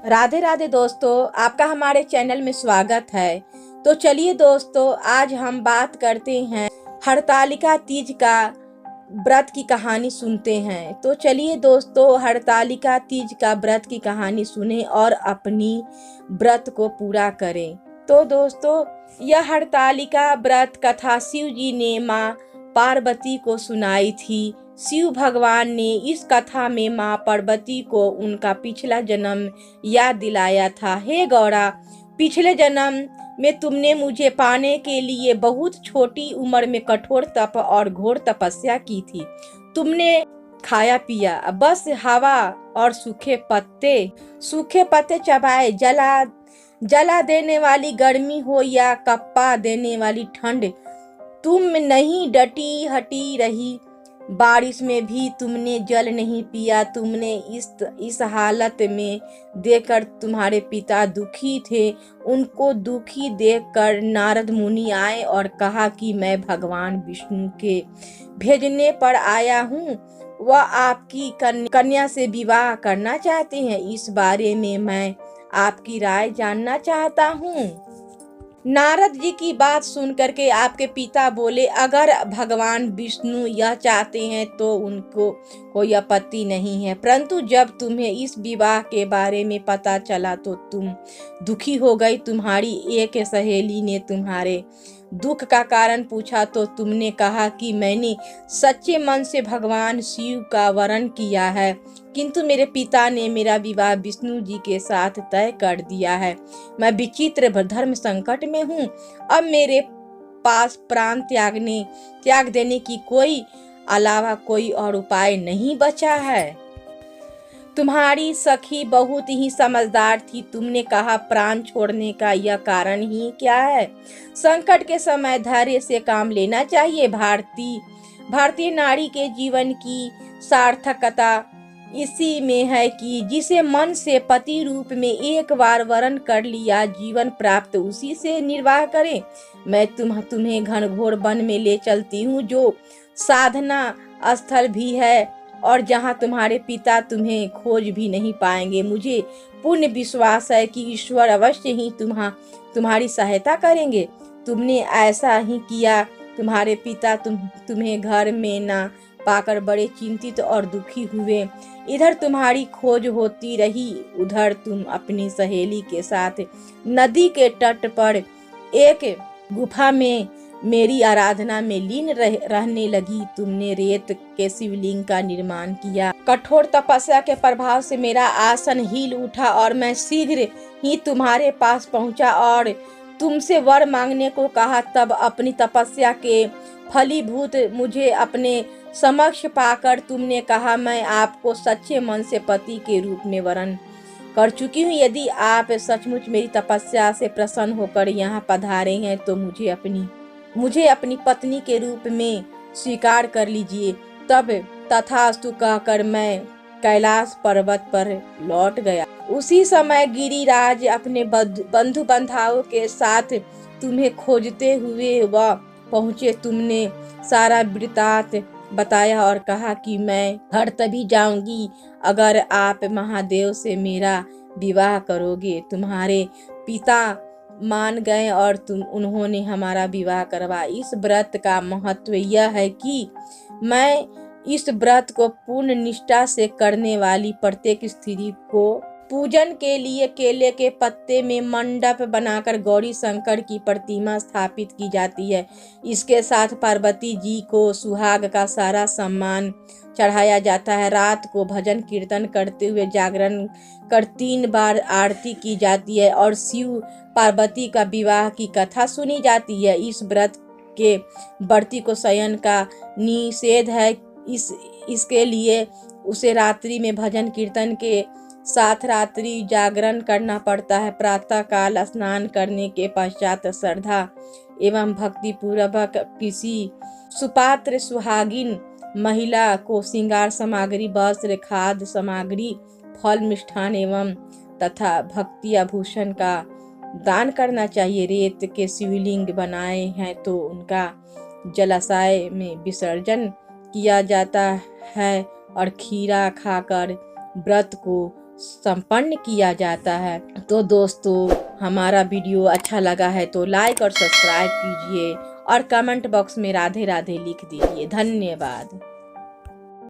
राधे राधे दोस्तों, आपका हमारे चैनल में स्वागत है। तो चलिए दोस्तों, आज हम बात करते हैं हरतालिका तीज का व्रत की कहानी सुनते हैं। तो चलिए दोस्तों, हरतालिका तीज का व्रत की कहानी सुने और अपनी व्रत को पूरा करें। तो दोस्तों, यह हरतालिका व्रत कथा शिव जी ने माँ पार्वती को सुनाई थी। शिव भगवान ने इस कथा में माँ पार्वती को उनका पिछला जन्म याद दिलाया था। हे गौरा, पिछले जन्म में तुमने मुझे पाने के लिए बहुत छोटी उम्र में कठोर तप और घोर तपस्या की थी। तुमने खाया पिया बस हवा और सूखे पत्ते चबाए। जला देने वाली गर्मी हो या कप्पा देने वाली ठंड, तुम नहीं डटी हटी रही। बारिश में भी तुमने जल नहीं पिया। तुमने इस हालत में देखकर तुम्हारे पिता दुखी थे। उनको दुखी देखकर नारद मुनि आए और कहा कि मैं भगवान विष्णु के भेजने पर आया हूँ। वह आपकी कन्या से विवाह करना चाहते हैं। इस बारे में मैं आपकी राय जानना चाहता हूँ। नारद जी की बात सुन करके आपके पिता बोले, अगर भगवान विष्णु यह चाहते हैं तो उनको कोई आपत्ति नहीं है, परंतु जब तुम्हें इस विवाह के बारे में पता चला तो तुम दुखी हो गई। तुम्हारी एक सहेली ने तुम्हारे दुख का कारण पूछा तो तुमने कहा कि मैंने सच्चे मन से भगवान शिव का वरण किया है, किंतु मेरे पिता ने मेरा विवाह विष्णु जी के साथ तय कर दिया है। मैं विचित्र धर्म संकट में हूँ। अब मेरे पास प्राण त्याग देने की अलावा कोई और उपाय नहीं बचा है। तुम्हारी सखी बहुत ही समझदार थी। तुमने कहा प्राण छोड़ने का यह कारण ही क्या है? संकट के समय धैर्य से काम लेना चाहिए। भारतीय नारी के जीवन की सार्थकता इसी में है कि जिसे मन से पति रूप में एक बार वरण कर लिया, जीवन प्राप्त उसी से निर्वाह करें। मैं तुम्हें घनघोर वन में ले चलती हूँ, जो साधना स्थल भी है और जहाँ तुम्हारे पिता तुम्हें खोज भी नहीं पाएंगे। मुझे पूर्ण विश्वास है कि ईश्वर अवश्य ही तुम्हारी सहायता करेंगे। तुमने ऐसा ही किया। तुम्हारे पिता तुम्हें घर में ना पाकर बड़े चिंतित और दुखी हुए। इधर तुम्हारी खोज होती रही, उधर तुम अपनी सहेली के साथ नदी के तट पर एक गुफा में मेरी आराधना में लीन रहने लगी। तुमने रेत के शिवलिंग का निर्माण किया। कठोर तपस्या के प्रभाव से मेरा आसन हिल उठा और मैं शीघ्र ही तुम्हारे पास पहुंचा और तुमसे वर मांगने को कहा। तब अपनी तपस्या के फलीभूत मुझे अपने समक्ष पाकर तुमने कहा, मैं आपको सच्चे मन से पति के रूप में वरण कर चुकी हूँ। यदि आप सचमुच मेरी तपस्या से प्रसन्न होकर यहाँ पधारे हैं तो मुझे अपनी पत्नी के रूप में स्वीकार कर लीजिए। तब तथास्तु कहकर मैं कैलाश पर्वत पर लौट गया। उसी समय गिरिराज अपने बंधु बांधवों के साथ तुम्हें खोजते हुए वह पहुँचे। तुमने सारा वृत्तांत बताया और कहा कि मैं घर तभी जाऊंगी अगर आप महादेव से मेरा विवाह करोगे। तुम्हारे पिता मान गए और उन्होंने हमारा विवाह करवा। इस व्रत का महत्व यह है कि मैं इस व्रत को पूर्ण निष्ठा से करने वाली प्रत्येक स्त्री को पूजन के लिए केले के पत्ते में मंडप बनाकर गौरी शंकर की प्रतिमा स्थापित की जाती है। इसके साथ पार्वती जी को सुहाग का सारा सम्मान चढ़ाया जाता है। रात को भजन कीर्तन करते हुए जागरण कर 3 बार आरती की जाती है और शिव पार्वती का विवाह की कथा सुनी जाती है। इस व्रत के व्रती को शयन का निषेध है। इसके लिए उसे रात्रि में भजन कीर्तन के साथ रात्रि जागरण करना पड़ता है। प्रातः काल स्नान करने के पश्चात श्रद्धा एवं भक्ति पूर्वक किसी सुपात्र सुहागिन महिला को श्रृंगार सामग्री, वस्त्र, खाद्य सामग्री, फल, मिष्ठान एवं तथा भक्ति आभूषण का दान करना चाहिए। रेत के शिवलिंग बनाए हैं तो उनका जलाशय में विसर्जन किया जाता है और खीरा खाकर व्रत को संपन्न किया जाता है। तो दोस्तों, हमारा वीडियो अच्छा लगा है तो लाइक और सब्सक्राइब कीजिए और कमेंट बॉक्स में राधे राधे लिख दीजिए। धन्यवाद।